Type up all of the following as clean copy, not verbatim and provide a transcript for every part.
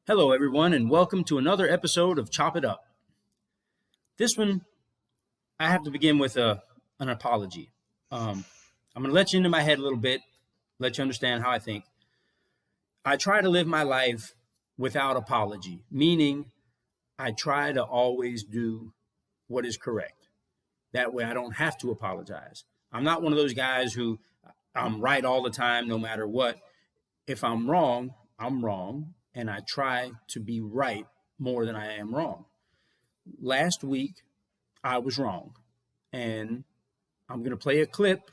Hello, everyone, and welcome to another episode of Chop It Up. This one, I have to begin with an apology. I'm going to let you into my head a little bit, let you understand how I think. I try to live my life without apology, meaning I try to always do what is correct. That way I don't have to apologize. I'm not one of those guys who I'm right all the time, no matter what. If I'm wrong, I'm wrong. And I try to be right more than I am wrong. Last week, I was wrong. And I'm going to play a clip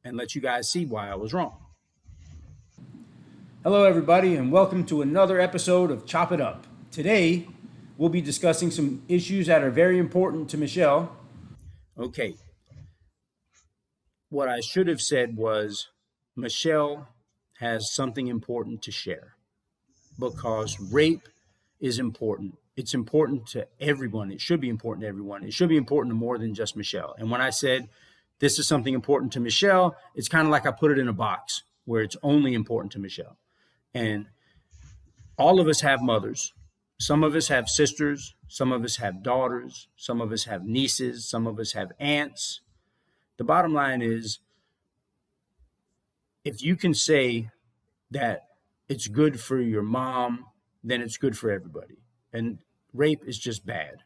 and let you guys see why I was wrong. Hello, everybody, and welcome to another episode of Chop It Up. Today, we'll be discussing some issues that are very important to Michelle. Okay. What I should have said was, Michelle has something important to share. Because rape is important. It's important to everyone. It should be important to everyone. It should be important to more than just Michelle. And when I said this is something important to Michelle, it's kind of like I put it in a box where it's only important to Michelle. And all of us have mothers. Some of us have sisters. Some of us have daughters. Some of us have nieces. Some of us have aunts. The bottom line is, if you can say that it's good for your mom, then it's good for everybody. And rape is just bad.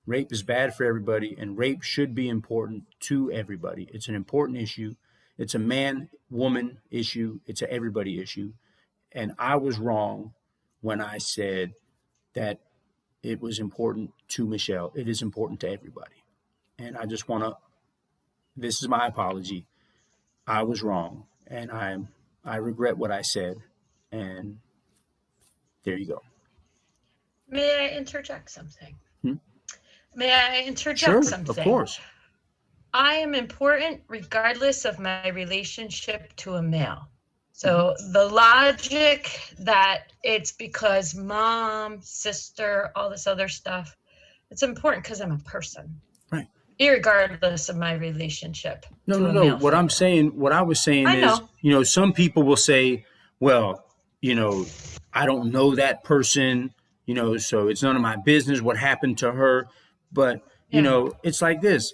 Rape is bad for everybody, and rape should be important to everybody. It's an important issue. It's a man-woman issue. It's an everybody issue. And I was wrong when I said that it was important to Michelle. It is important to everybody. And I just want to, this is my apology. I was wrong, and I regret what I said. And there you go. May I interject something? May I interject something? Of course. I am important regardless of my relationship to a male. So the logic that it's because mom, sister, all this other stuff, it's important because I'm a person. Right. Irregardless of my relationship. No. What I was saying is, some people will say, well, I don't know that person, so it's none of my business what happened to her. But, it's like this.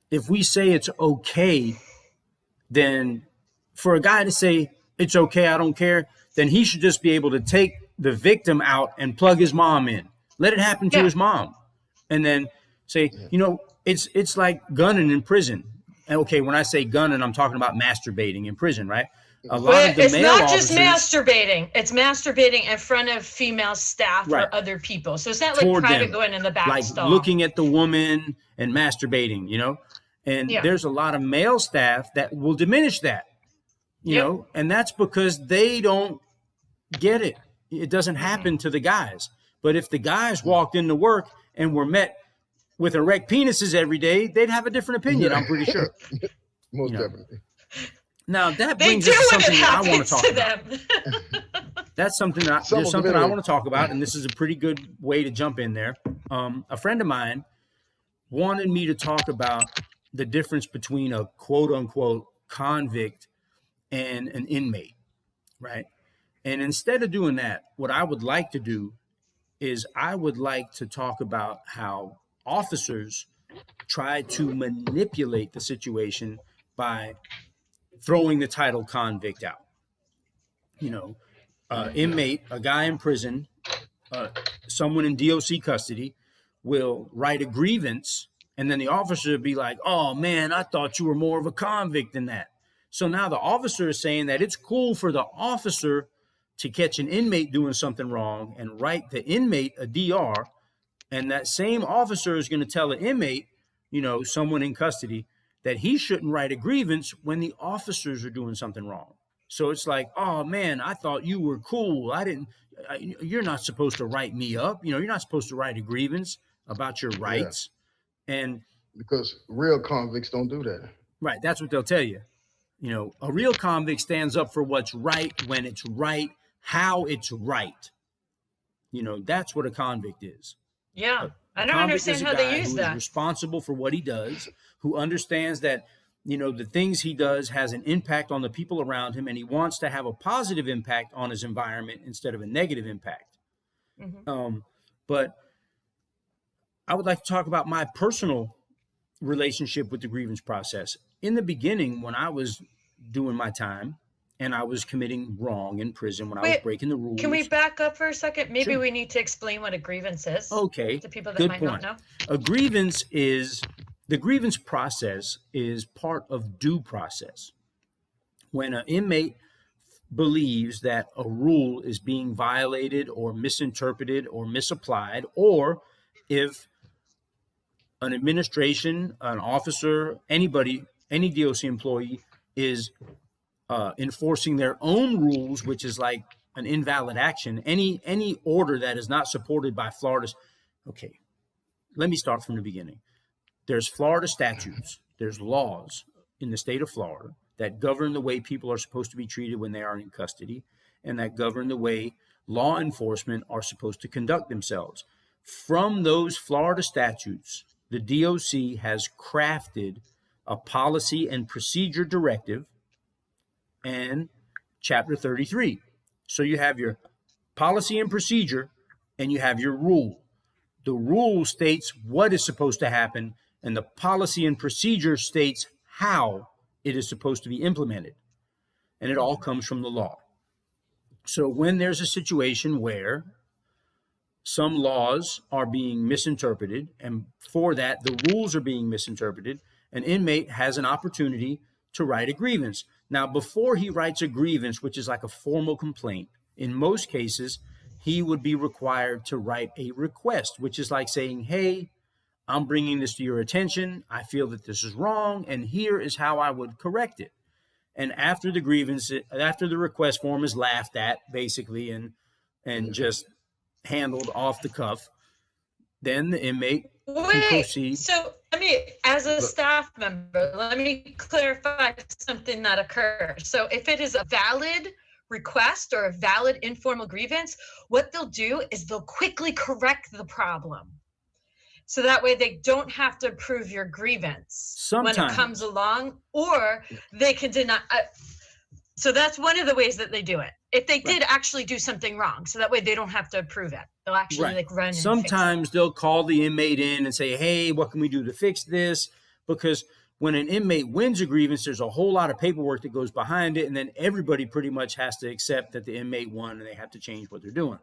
If we say it's okay, then for a guy to say it's okay, I don't care, then he should just be able to take the victim out and plug his mom in. Let it happen to his mom. And then say, it's like gunning in prison. And okay, when I say gunning, I'm talking about masturbating in prison, right? It's not just masturbating. It's masturbating in front of female staff or other people. So it's not like private going in the back stall. Looking at the woman and masturbating, And there's a lot of male staff that will diminish that, and that's because they don't get it. It doesn't happen to the guys. But if the guys walked into work and were met with erect penises every day, they'd have a different opinion, I'm pretty sure. Most definitely. Now that brings us to something that I want to talk about. That's something that I want to talk about, and this is a pretty good way to jump in there. A friend of mine wanted me to talk about the difference between a quote unquote convict and an inmate, right? And instead of doing that, what I would like to do is I would like to talk about how officers try to manipulate the situation by throwing the title convict out. Inmate, a guy in prison, someone in DOC custody will write a grievance, and then the officer will be like, oh man, I thought you were more of a convict than that. So now the officer is saying that it's cool for the officer to catch an inmate doing something wrong and write the inmate a DR, and that same officer is going to tell an inmate, someone in custody, that he shouldn't write a grievance when the officers are doing something wrong. So it's like, oh man, I thought you were cool. You're not supposed to write me up. You're not supposed to write a grievance about your rights. Yeah. And because real convicts don't do that. Right. That's what they'll tell you. A real convict stands up for what's right, when it's right, how it's right. That's what a convict is. Yeah. I don't understand how they use that. Who is responsible for what he does, who understands that, the things he does has an impact on the people around him, and he wants to have a positive impact on his environment instead of a negative impact. But I would like to talk about my personal relationship with the grievance process. In the beginning, when I was doing my time and I was committing wrong in prison, when I was breaking the rules. Can we back up for a second? Maybe Sure. we need to explain what a grievance is. Okay. To people that Good might point. not know. The grievance process is part of due process. When an inmate believes that a rule is being violated or misinterpreted or misapplied, or if an administration, an officer, anybody, any DOC employee is enforcing their own rules, which is like an invalid action, any order that is not supported by Florida's. Okay, let me start from the beginning. There's Florida statutes, there's laws in the state of Florida that govern the way people are supposed to be treated when they are in custody, and that govern the way law enforcement are supposed to conduct themselves. From those Florida statutes, the DOC has crafted a policy and procedure directive and Chapter 33. So you have your policy and procedure, and you have your rule. The rule states what is supposed to happen, and the policy and procedure states how it is supposed to be implemented. And it all comes from the law. So when there's a situation where some laws are being misinterpreted, and for that, the rules are being misinterpreted, an inmate has an opportunity to write a grievance. Now, before he writes a grievance, which is like a formal complaint, in most cases, he would be required to write a request, which is like saying, hey, I'm bringing this to your attention. I feel that this is wrong, and here is how I would correct it. And after the grievance, after the request form is laughed at, basically, and just handled off the cuff, then the inmate can proceed. So as a staff member, let me clarify something that occurs. So if it is a valid request or a valid informal grievance, what they'll do is they'll quickly correct the problem. So that way they don't have to approve your grievance when it comes along, or they can deny. So that's one of the ways that they do it. If they did actually do something wrong, so that way they don't have to approve it. They'll actually run. Sometimes they'll call the inmate in and say, hey, what can we do to fix this? Because when an inmate wins a grievance, there's a whole lot of paperwork that goes behind it. And then everybody pretty much has to accept that the inmate won, and they have to change what they're doing.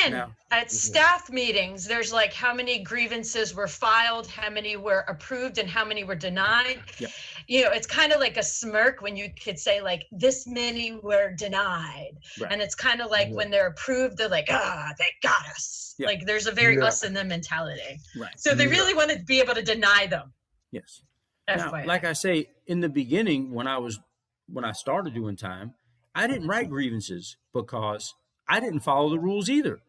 And at staff meetings, there's like how many grievances were filed, how many were approved, and how many were denied. Yep. It's kind of like a smirk when you could say like this many were denied. Right. And it's kind of like when they're approved, they're like, they got us. Yep. Like there's a very us and them mentality. Right. So they really want to be able to deny them. Yes. Now, like I say, in the beginning, when I started doing time, I didn't write grievances because I didn't follow the rules either.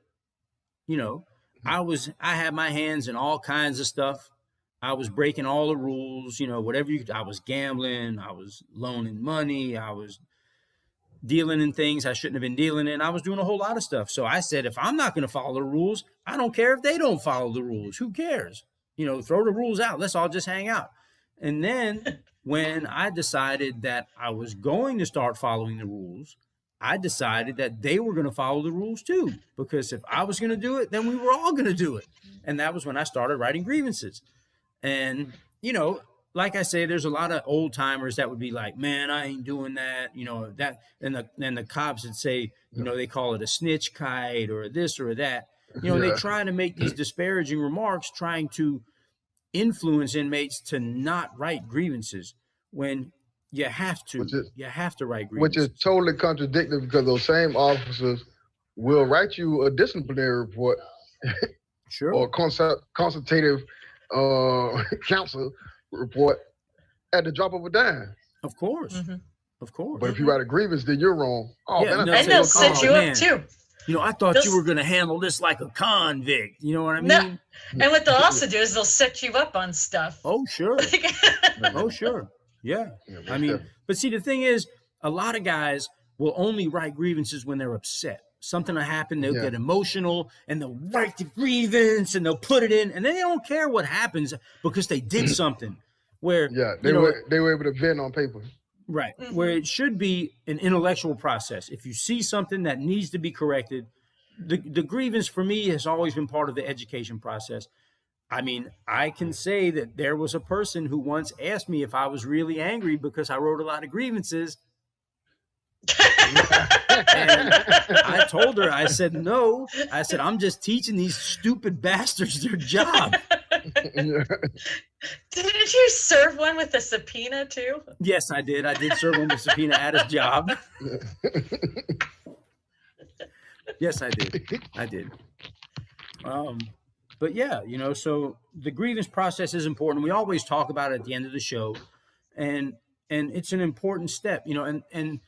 I had my hands in all kinds of stuff. I was breaking all the rules, whatever I was gambling, I was loaning money, I was dealing in things I shouldn't have been dealing in. I was doing a whole lot of stuff. So I said, if I'm not going to follow the rules, I don't care if they don't follow the rules. Who cares? Throw the rules out. Let's all just hang out. And then when I decided that I was going to start following the rules, I decided that they were going to follow the rules too, because if I was going to do it, then we were all going to do it. And that was when I started writing grievances. And, like I say, there's a lot of old timers that would be like, man, I ain't doing that, that. And the cops would say, they call it a snitch kite or this or that. They try to make these disparaging remarks, trying to influence inmates to not write grievances when you have to write grievances. Which is totally contradictory, because those same officers will write you a disciplinary report sure, or consultative counsel report at the drop of a dime. Of course. Mm-hmm. Of course. But if you write a grievance, then you're wrong. And they'll set you up too. I thought you were going to handle this like a convict. You know what I mean? No. And what they'll also do is they'll set you up on stuff. Oh, sure. Oh, sure. Yeah. But see, the thing is, a lot of guys will only write grievances when they're upset. Something will happen, they'll get emotional, and they'll write the grievance, and they'll put it in, and then they don't care what happens because they did something. where they were able to vent on paper. Right. Where it should be an intellectual process. If you see something that needs to be corrected, the grievance for me has always been part of the education process. I mean, I can say that there was a person who once asked me if I was really angry because I wrote a lot of grievances. And I told her, I said, no. I said, I'm just teaching these stupid bastards their job. Didn't you serve one with a subpoena too? Yes, I did. I did serve him with a subpoena at his job. Yes, I did. But yeah, so the grievance process is important. We always talk about it at the end of the show, and it's an important step, and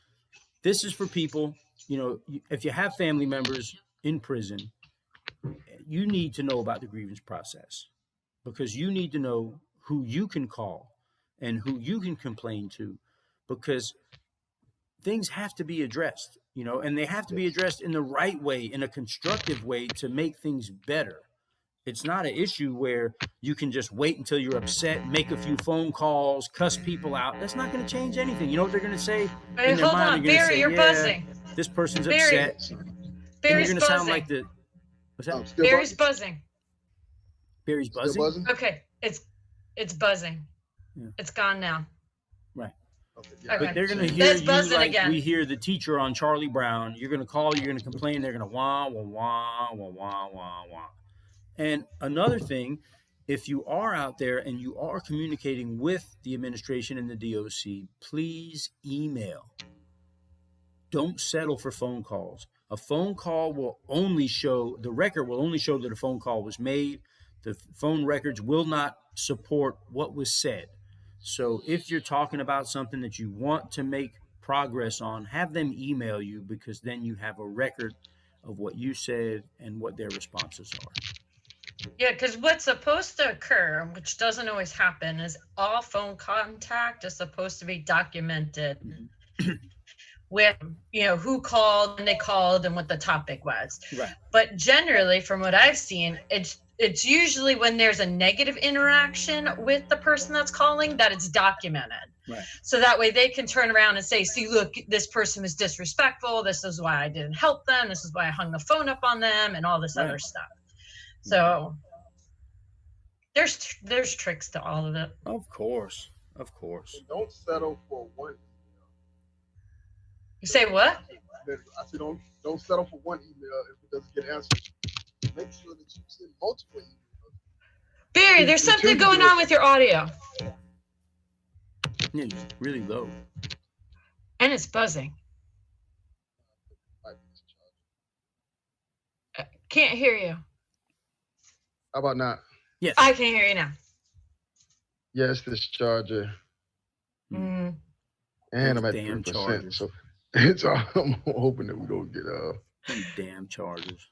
this is for people, if you have family members in prison, you need to know about the grievance process, because you need to know who you can call and who you can complain to, because things have to be addressed, and they have to be addressed in the right way, in a constructive way, to make things better. It's not an issue where you can just wait until you're upset, make a few phone calls, cuss people out. That's not going to change anything. You know what they're going to say? Hey, hold on, Barry, you're buzzing. This person's upset. Barry's buzzing. Sound like the. What's that? Barry's buzzing. Barry's buzzing? Okay, it's buzzing. Yeah. It's gone now. Right. Okay. But they're going to hear you like again. We hear the teacher on Charlie Brown. You're going to call, you're going to complain, they're going to wah, wah, wah, wah, wah, wah, wah. And another thing, if you are out there and you are communicating with the administration and the DOC, please email. Don't settle for phone calls. A phone call will only show, the record will only show that a phone call was made. The phone records will not support what was said. So if you're talking about something that you want to make progress on, have them email you, because then you have a record of what you said and what their responses are. Yeah, because what's supposed to occur, which doesn't always happen, is all phone contact is supposed to be documented with, who called, when they called, and what the topic was. Right. But generally, from what I've seen, it's usually when there's a negative interaction with the person that's calling that it's documented. Right. So that way they can turn around and say, see, look, this person was disrespectful. This is why I didn't help them. This is why I hung the phone up on them, and all this other stuff. So there's tricks to all of it. Of course. Don't settle for one email. You say what? I said don't settle for one email if it doesn't get answered. Make sure that you send multiple emails. Barry, there's something going on with your audio. Yeah, it's really low. And it's buzzing. Can't hear you. How about now? Yes. I can hear you now. Yes, this charger. Mm. And I'm at 3%. So it's all, I'm hoping that we don't get damn chargers.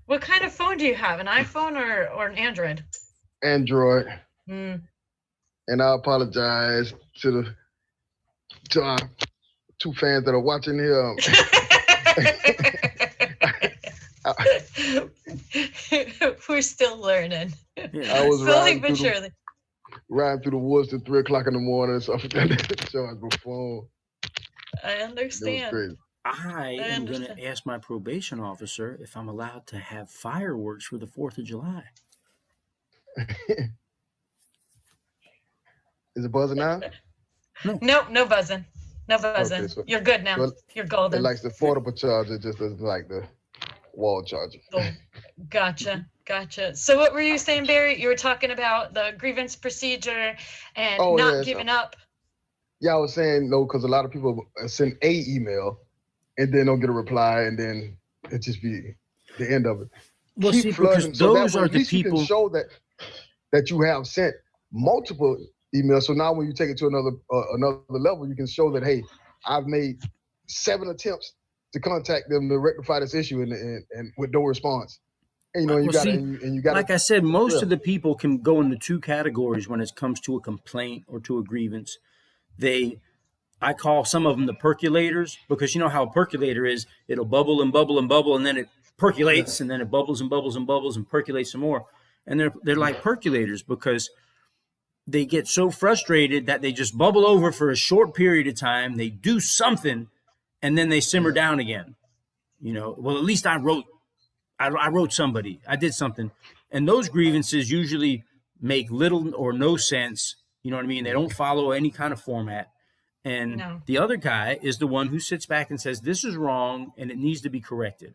What kind of phone do you have? An iPhone or an Android? Android. Mm. And I apologize to our two fans that are watching here. We're still learning. Yeah. I was slowly but surely riding through the woods at 3:00 in the morning, so I forgot to charge my phone. I understand. It was crazy. I am going to ask my probation officer if I'm allowed to have fireworks for the 4th of July. Is it buzzing now? No buzzing. No buzzing. Okay, so, you're good now. So you're golden. It likes the portable charger, just doesn't like the wall charger. Oh, gotcha. So what were you saying, Barry? You were talking about the grievance procedure and not giving up. Yeah, I was saying, no, because a lot of people send a email and then don't get a reply, and then it just be the end of it. Well, see, because those are the people. You can show that you have sent multiple emails. So now when you take it to another level, you can show that, hey, I've made 7 attempts to contact them to rectify this issue, and with no response. And, you got. Like I said, most of the people can go into 2 categories when it comes to a complaint or to a grievance. I call some of them the percolators, because you know how a percolator is. It'll bubble and bubble and bubble, and then it percolates, and then it bubbles and bubbles and bubbles and percolates some more. and they're like percolators because they get so frustrated that they just bubble over for a short period of time. They do something, and then they simmer down again. Well, at least I wrote somebody. I did something. And those grievances usually make little or no sense. You know what I mean? They don't follow any kind of format. And the other guy is the one who sits back and says, this is wrong and it needs to be corrected.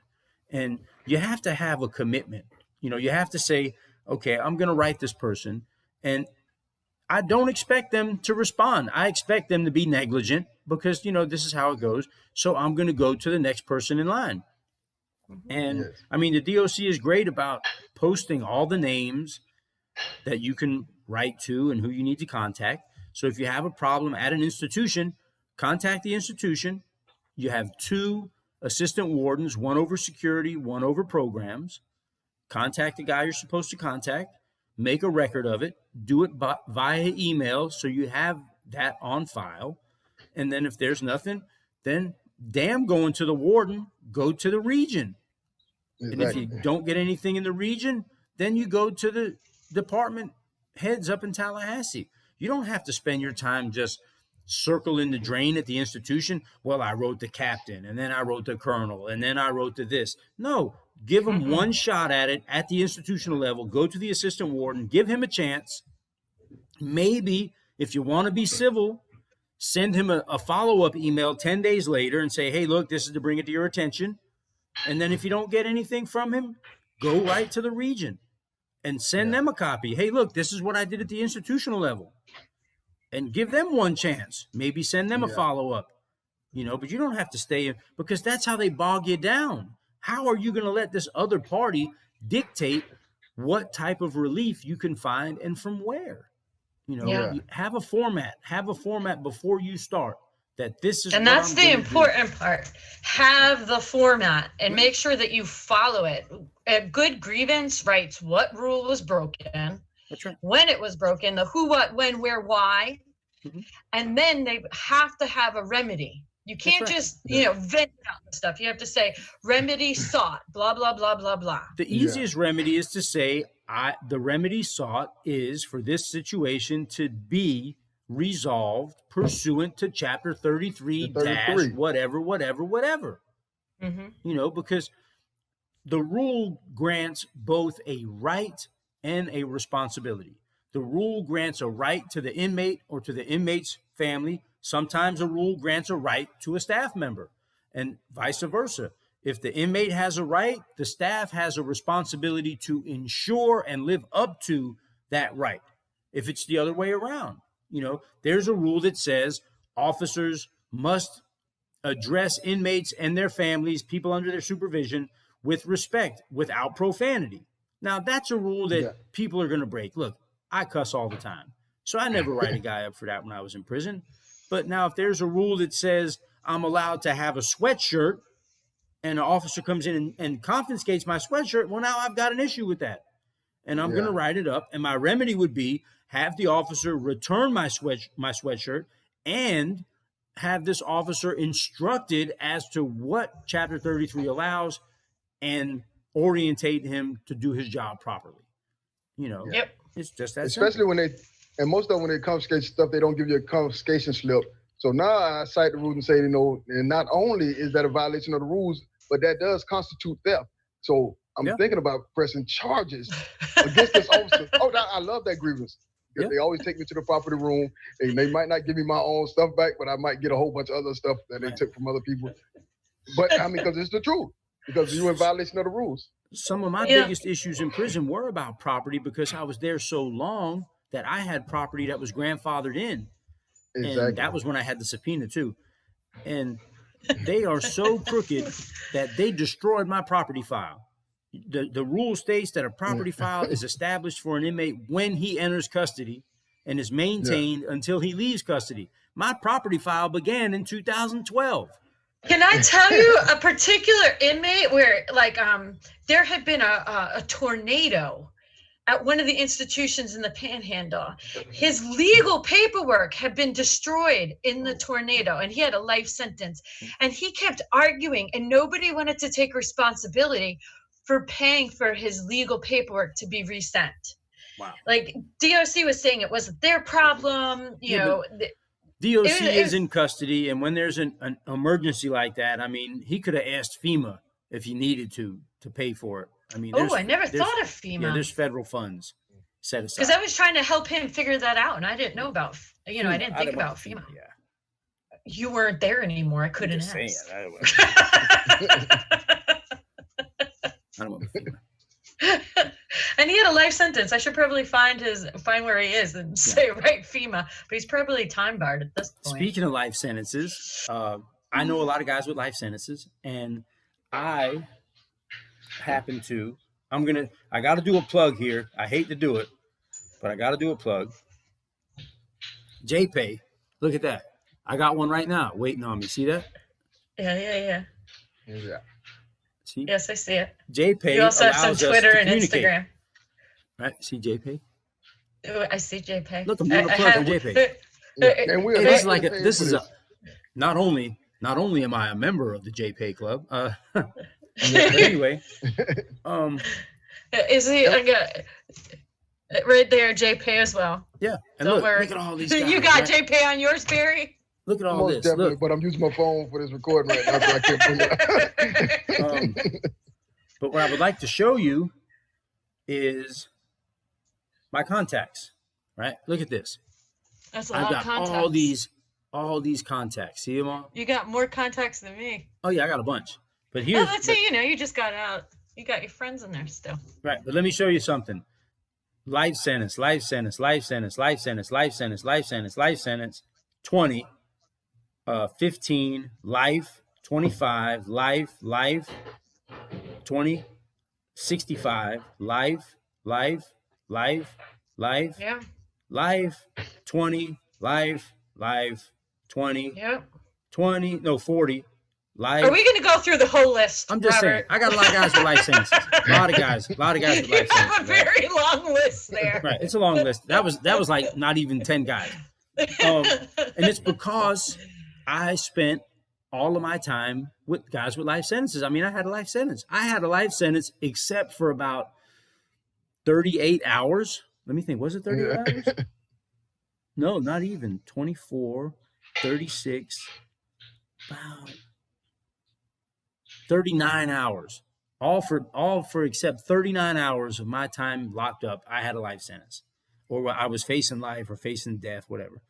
And you have to have a commitment. You have to say, okay, I'm going to write this person. And I don't expect them to respond. I expect them to be negligent because, this is how it goes. So I'm going to go to the next person in line. And I mean, the DOC is great about posting all the names that you can write to and who you need to contact. So if you have a problem at an institution, contact the institution. You have 2 assistant wardens, one over security, one over programs. Contact the guy you're supposed to contact, make a record of it, do it via email so you have that on file. And then if there's nothing, then damn going to the warden, go to the region. Exactly. And if you don't get anything in the region, then you go to the department heads up in Tallahassee. You don't have to spend your time just circling the drain at the institution. Well, I wrote the captain, and then I wrote the colonel, and then I wrote the this. No, give them one shot at it at the institutional level. Go to the assistant warden, give him a chance. Maybe if you want to be civil, send him a follow-up email 10 days later and say, hey, look, this is to bring it to your attention. And then if you don't get anything from him, go right to the region and send them a copy. Hey, look, this is what I did at the institutional level. And give them one chance. Maybe send them a follow-up. But you don't have to stay in because that's how they bog you down. How are you going to let this other party dictate what type of relief you can find and from where? Have a format. Have a format before you start. That this is, and that's the important part. Have the format and make sure that you follow it. A good grievance writes what rule was broken, that's right, when it was broken, the who, what, when, where, why, and then they have to have a remedy. You can't just vent out the stuff. You have to say remedy sought, blah blah blah blah blah. The easiest remedy is to say the remedy sought is for this situation to be resolved pursuant to chapter 33 dash whatever. Because the rule grants both a right and a responsibility. The rule grants a right to the inmate or to the inmate's family. Sometimes a rule grants a right to a staff member and vice versa. If the inmate has a right, the staff has a responsibility to ensure and live up to that right. If it's the other way around, there's a rule that says officers must address inmates and their families, people under their supervision, with respect, without profanity. Now, that's a rule that people are going to break. Look, I cuss all the time, so I never write a guy up for that when I was in prison. But now if there's a rule that says I'm allowed to have a sweatshirt and an officer comes in and confiscates my sweatshirt, well, now I've got an issue with that. And I'm going to write it up. And my remedy would be have the officer return my sweatshirt and have this officer instructed as to what Chapter 33 allows and orientate him to do his job properly. It's just that especially simple. And most of them, when they confiscate stuff, they don't give you a confiscation slip. So now I cite the rules and say, and not only is that a violation of the rules, but that does constitute theft. So I'm thinking about pressing charges against this officer. Oh, I love that grievance. They always take me to the property room. They might not give me my own stuff back, but I might get a whole bunch of other stuff that they took from other people. But because it's the truth, because you're in violation of the rules. Some of my biggest issues in prison were about property because I was there so long that I had property that was grandfathered in. Exactly. And that was when I had the subpoena too. And they are so crooked that they destroyed my property file. The rule states that a property file is established for an inmate when he enters custody and is maintained until he leaves custody. My property file began in 2012. Can I tell you a particular inmate where there had been a tornado at one of the institutions in the Panhandle? His legal paperwork had been destroyed in the tornado and he had a life sentence, and he kept arguing and nobody wanted to take responsibility for paying for his legal paperwork to be resent. Wow. Like DOC was saying it wasn't their problem, you know. DOC is in custody, and when there's an emergency like that, I mean, he could have asked FEMA if he needed to pay for it. I mean, I never thought of FEMA. Yeah, there's federal funds set aside. Because I was trying to help him figure that out, and I didn't know about, I didn't think about FEMA. Yeah. You weren't there anymore. I couldn't ask. I don't want FEMA. And he had a life sentence. I should probably find where he is and say right FEMA, but he's probably time barred at this point. Speaking of life sentences, I know a lot of guys with life sentences, and I happen to. I got to do a plug here. I hate to do it, but I got to do a plug. JPay, look at that. I got one right now waiting on me. See that? Yeah. See? Yes, I see it. JPay. You also have some Twitter and Instagram. Right? See JPay? I see JPay. Look, I'm doing a plug on JPay. Not only am I a member of the JPay Club, anyway, is he right there, JPay as well? Yeah, and look at all these guys. You got JPay on yours, Barry? Look at all this. Definitely, look. But I'm using my phone for this recording right now, so I can't bring it up. But what I would like to show you is my contacts. Right? Look at this. That's a lot of contacts. all these contacts. See them all? You got more contacts than me. Oh yeah, I got a bunch. But here, let's say you just got out. You got your friends in there still. Right, but let me show you something. Life sentence, life sentence, life sentence, life sentence, life sentence, life sentence, life sentence, 20, 15, life, 25, life, 20, 65, life, yeah, life, 20, life, 20, yeah, 20, no, 40, life. Are we going to go through the whole list? I'm just saying, I got a lot of guys with life sentences. A lot of guys with life sentences. You have a very long list there. Right, it's a long list. That was like not even 10 guys. And it's because I spent all of my time with guys with life sentences. I mean, I had a life sentence. I had a life sentence except for about 38 hours. Let me think. Was it 38 hours? No, not even. 24, 36, about 39 hours. All for except 39 hours of my time locked up, I had a life sentence. Or I was facing life or facing death, whatever.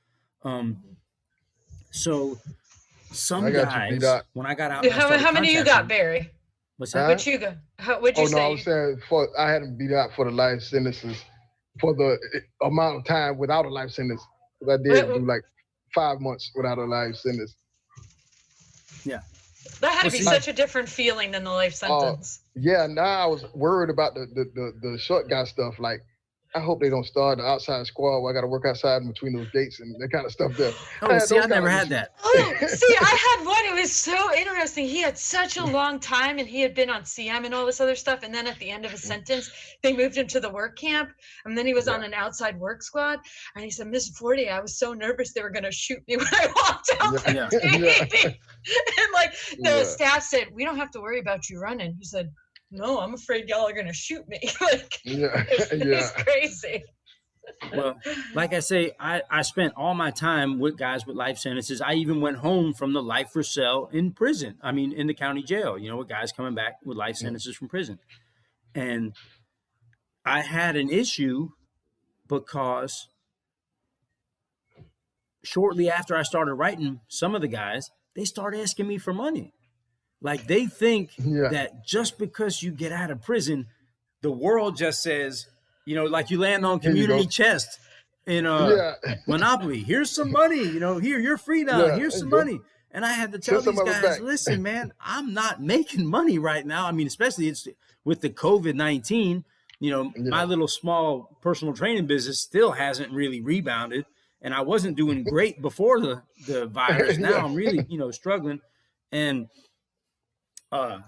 So some guys, when I got out, how many you got, Barry? What's that? What you got? What'd you say? No, I was saying I hadn't beat out for the life sentences for the amount of time without a life sentence. Because I did do like 5 months without a life sentence. Yeah. That had to be such a different feeling than the life sentence. Yeah, now I was worried about the short guy stuff. Like, I hope they don't start the outside squad where I got to work outside in between those gates and that kind of stuff there. Oh, see, I never had that. Oh, see, I had one. It was so interesting. He had such a long time, and he had been on CM and all this other stuff. And then at the end of his sentence, they moved him to the work camp, and then he was on an outside work squad. And he said, Miss Forty, I was so nervous they were going to shoot me when I walked out. And like the staff said, we don't have to worry about you running. He said, no, I'm afraid y'all are gonna shoot me. It's crazy. Well, like I say, I spent all my time with guys with life sentences. I even went home from the life for sale in prison. I mean, in the county jail, with guys coming back with life sentences from prison. And I had an issue because shortly after I started writing, some of the guys, they started asking me for money. Like they think that just because you get out of prison, the world just says, like you land on community chest in Monopoly. Here's some money, here, you're free now. Here's some money. And I had to tell these guys, listen, man, I'm not making money right now. I mean, especially it's with the COVID-19, my little small personal training business still hasn't really rebounded. And I wasn't doing great before the virus. Now I'm really, struggling. And I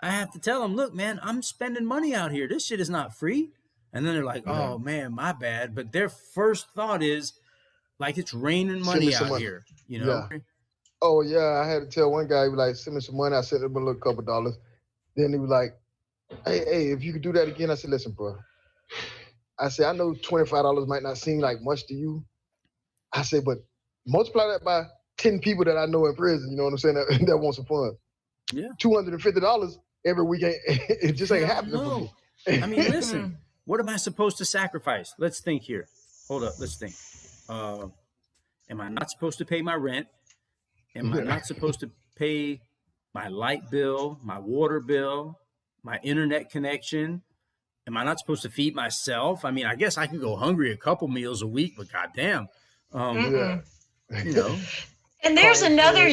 have to tell them, look, man, I'm spending money out here. This shit is not free. And then they're like, oh, man, my bad. But their first thought is like it's raining money out here, Yeah. Oh, yeah. I had to tell one guy, he was like, send me some money. I sent him a little couple dollars. Then he was like, hey, if you could do that again, I said, listen, bro. I said, I know $25 might not seem like much to you. I said, but multiply that by 10 people that I know in prison, you know what I'm saying, that want some fun. Yeah. $250 every week, it just ain't happening for me. I mean, listen, what am I supposed to sacrifice? Let's think here. Hold up, let's think. Am I not supposed to pay my rent? Am I not supposed to pay my light bill, my water bill, my internet connection? Am I not supposed to feed myself? I mean, I guess I can go hungry a couple meals a week, but goddamn, you know. And there's another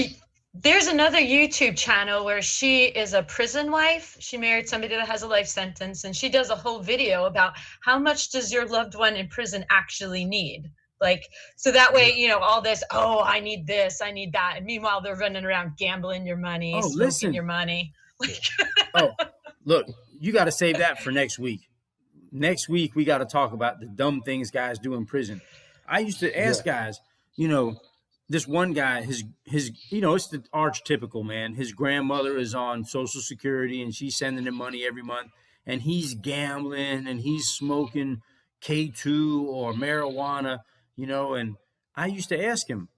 YouTube channel where she is a prison wife. She married somebody that has a life sentence, and she does a whole video about how much does your loved one in prison actually need. Like, so that way, you know, all this, oh, I need this, I need that. And meanwhile, they're running around gambling your money, smoking your money. Oh, look, you got to save that for next week. Next week, we got to talk about the dumb things guys do in prison. I used to ask guys, you know, this one guy, his, you know, it's the archetypical, man. His grandmother is on Social Security and she's sending him money every month. And he's gambling and he's smoking K2 or marijuana, you know. And I used to ask him,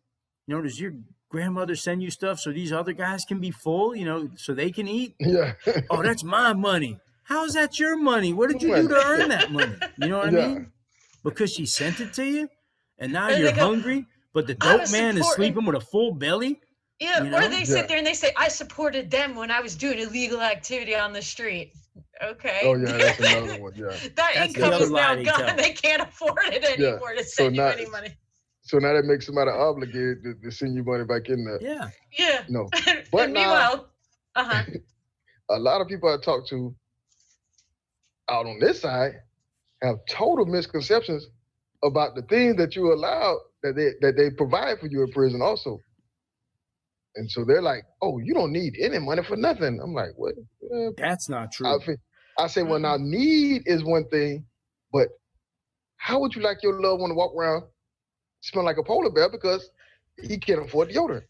you know, does your grandmother send you stuff so these other guys can be full, you know, so they can eat? Yeah. Oh, that's my money. How is that your money? What did you do to earn that money? You know what I mean? Because she sent it to you and now you're hungry, but the dope man is sleeping with a full belly? Yeah, you know? Or they sit there and they say, I supported them when I was doing illegal activity on the street. Okay. Oh, yeah, that's another one, yeah. That income is now gone. They can't afford it anymore to send you any money. So now that makes somebody obligated to send you money back in there. Yeah. Yeah. No. But meanwhile, a lot of people I talk to out on this side have total misconceptions about the things that you allow that they provide for you in prison also. And so they're like, oh, you don't need any money for nothing. I'm like, what? That's not true. I say, well, now need is one thing, but how would you like your loved one to walk around smell like a polar bear because he can't afford deodorant?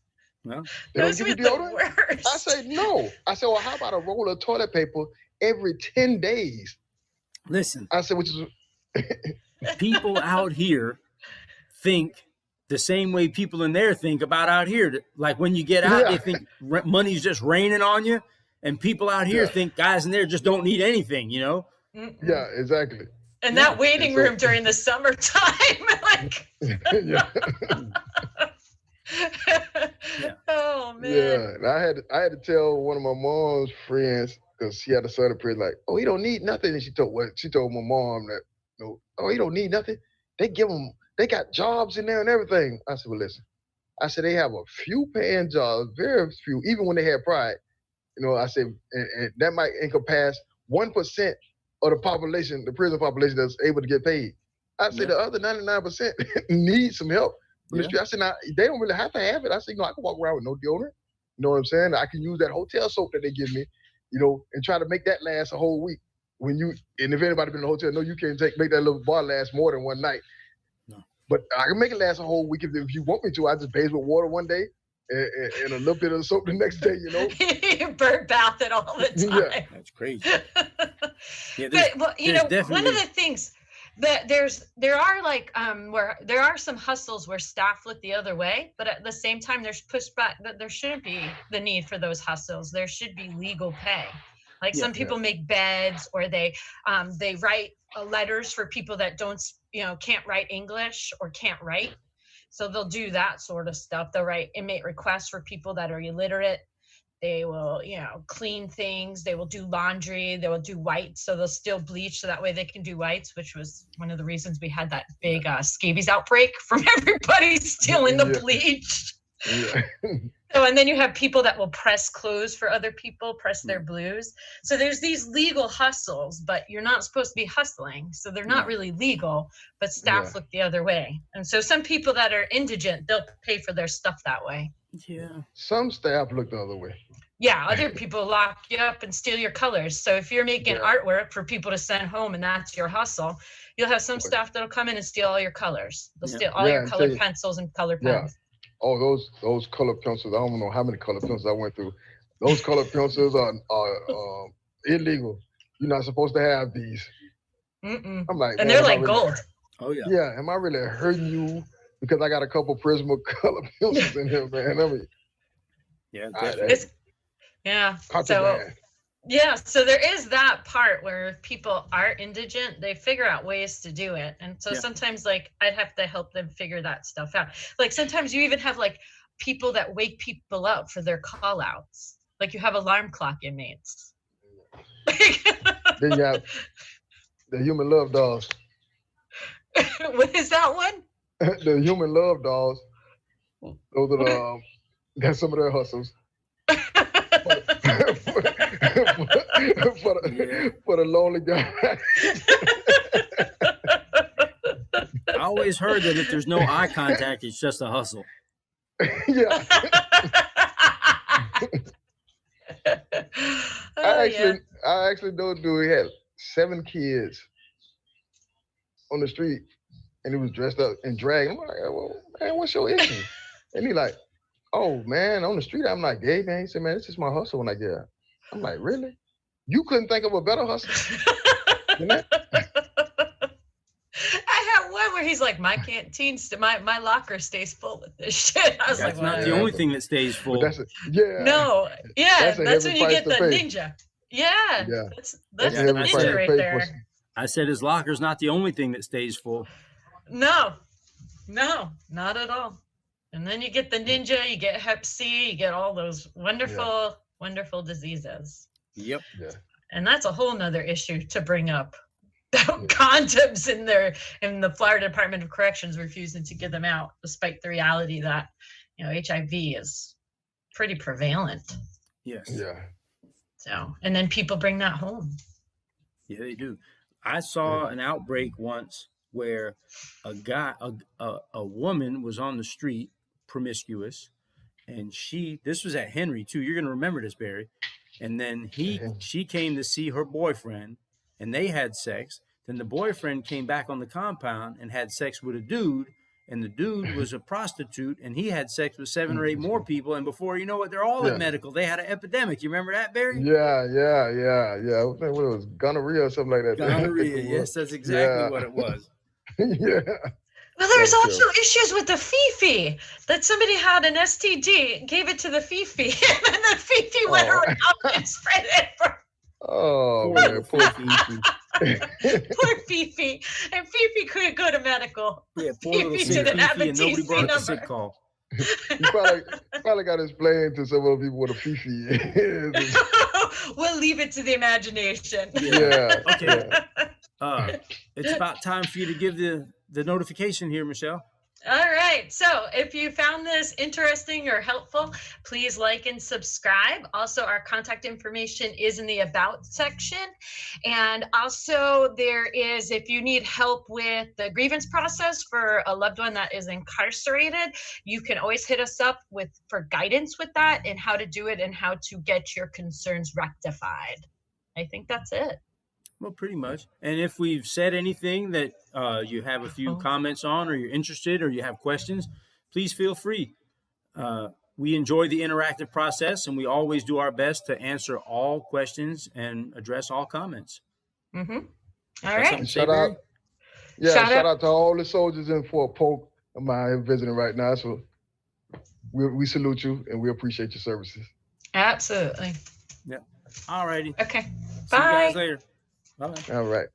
Well, they don't give you deodorant? I say, no. I say, well, how about a roll of toilet paper every 10 days? Listen. I said, which is... people out here think the same way people in there think about out here. Like when you get out, they think money's just raining on you. And people out here think guys in there just don't need anything, you know? Yeah, exactly. And that waiting room during the summertime, like... Oh, man. Yeah, and I had to tell one of my mom's friends, because she had a son in prison, like, oh, he don't need nothing. And she told my mom that, no, oh, he don't need nothing. They got jobs in there and everything. I said, well, listen. I said, they have a few paying jobs, very few, even when they had pride. You know, I said, and that might encompass 1% of the population, the prison population that's able to get paid. I said the other 99% need some help. I said, now, they don't really have to have it. I said, no, I can walk around with no deodorant. You know what I'm saying? I can use that hotel soap that they give me, you know, and try to make that last a whole week. And if anybody been in a hotel, no, you can't make that little bar last more than one night. No. But I can make it last a whole week if you want me to. I just bathe with water one day and a little bit of soap the next day, you know. You bird bath it all the time. Yeah. That's crazy. But you know, one of the things that there are some hustles where staff look the other way, but at the same time there's pushback that there shouldn't be the need for those hustles. There should be legal pay. Like some people make beds, or they write letters for people that can't write English or can't write. So they'll do that sort of stuff. They'll write inmate requests for people that are illiterate. They will, clean things. They will do laundry. They will do whites. So they'll still bleach so that way they can do whites, which was one of the reasons we had that big scabies outbreak from everybody stealing the bleach. Yeah. So, and then you have people that will press clothes for other people, press their blues. So there's these legal hustles, but you're not supposed to be hustling. So they're not really legal, but staff look the other way. And so some people that are indigent, they'll pay for their stuff that way. Yeah. Some staff look the other way. Yeah, other people lock you up and steal your colors. So if you're making artwork for people to send home and that's your hustle, you'll have some staff that'll come in and steal all your colors. They'll steal all your colored pencils and color pens. Oh, those color pencils, I don't know how many color pencils I went through. Those color pencils are illegal. you're not supposed to have these. Mm-mm. I'm like, And man, they're am I like really- gold. Oh yeah. Yeah, am I really hurting you because I got a couple Prisma color pencils in here, man? I mean, Yeah, all right, definitely. Yeah. So contraband. yeah, so there is that part where if people are indigent, they figure out ways to do it. And so Yeah. sometimes like I'd have to help them figure that stuff out. Like sometimes you even have like people that wake people up for their call outs. Like you have alarm clock inmates. Then you have the human love dolls. What is that one? The human love dolls. Those are the that's some of their hustles. For the lonely guy. I always heard that if there's no eye contact, it's just a hustle. Yeah. Oh, I actually know a dude. He had 7 kids on the street, and he was dressed up and dragged. I'm like, well, man, what's your issue? And he like, oh man, on the street I'm not gay, man. He said, man, it's just my hustle when I get out. I'm like, really? You couldn't think of a better hustle than that? I have one where he's like, my canteen, my locker stays full with this shit. I was That's like, not well, the only thing that stays But full. that's yeah. no, yeah, That's a when heavy you get price the to pay. ninja. Yeah, Yeah. that's That's the a heavy price ninja to right pay there. for. I said his locker's not the only thing that stays full. No, not at all. And then you get the ninja, you get Hep C, you get all those wonderful, wonderful diseases. Yep. Yeah. And that's a whole nother issue to bring up. Condoms in the Florida Department of Corrections refusing to give them out, despite the reality that HIV is pretty prevalent. Yes. Yeah. So, and then people bring that home. Yeah, they do. I saw an outbreak once where a woman was on the street, promiscuous, and this was at Henry too. You're gonna remember this, Barry. And then she came to see her boyfriend, and they had sex. Then the boyfriend came back on the compound and had sex with a dude, and the dude was a prostitute, and he had sex with 7 or 8 more people. And before you know it, they're all in medical. They had an epidemic. You remember that, Barry? Yeah. I think it was gonorrhea or something like that. Gonorrhea. Yes, that's exactly what it was. Yeah. Well, there's That's also issues with the fifi, that somebody had an STD, gave it to the fifi, and then the fifi went around and spread it. Oh, man, poor Fifi. Poor Fifi. And Fifi couldn't go to medical. Yeah, poor little Fifi Fifi, didn't have a and nobody TC brought the number. sick call. You probably got to explain to some of the people what a Fifi is. We'll leave it to the imagination. Yeah. Okay. Yeah. It's about time for you to give the notification here, Michelle. All right. So if you found this interesting or helpful, please like and subscribe. Also, our contact information is in the About section. And also there is, if you need help with the grievance process for a loved one that is incarcerated, you can always hit us up for guidance with that and how to do it and how to get your concerns rectified. I think that's it. Well, pretty much. And if we've said anything that you have a few comments on, or you're interested, or you have questions, please feel free. We enjoy the interactive process, and we always do our best to answer all questions and address all comments. Mm-hmm. All right. Shout out to all the soldiers in Fort Polk. I'm out here visiting right now, so we salute you and we appreciate your services. Absolutely. Yeah. All righty. Okay. See you Bye. guys later. Bye. All right.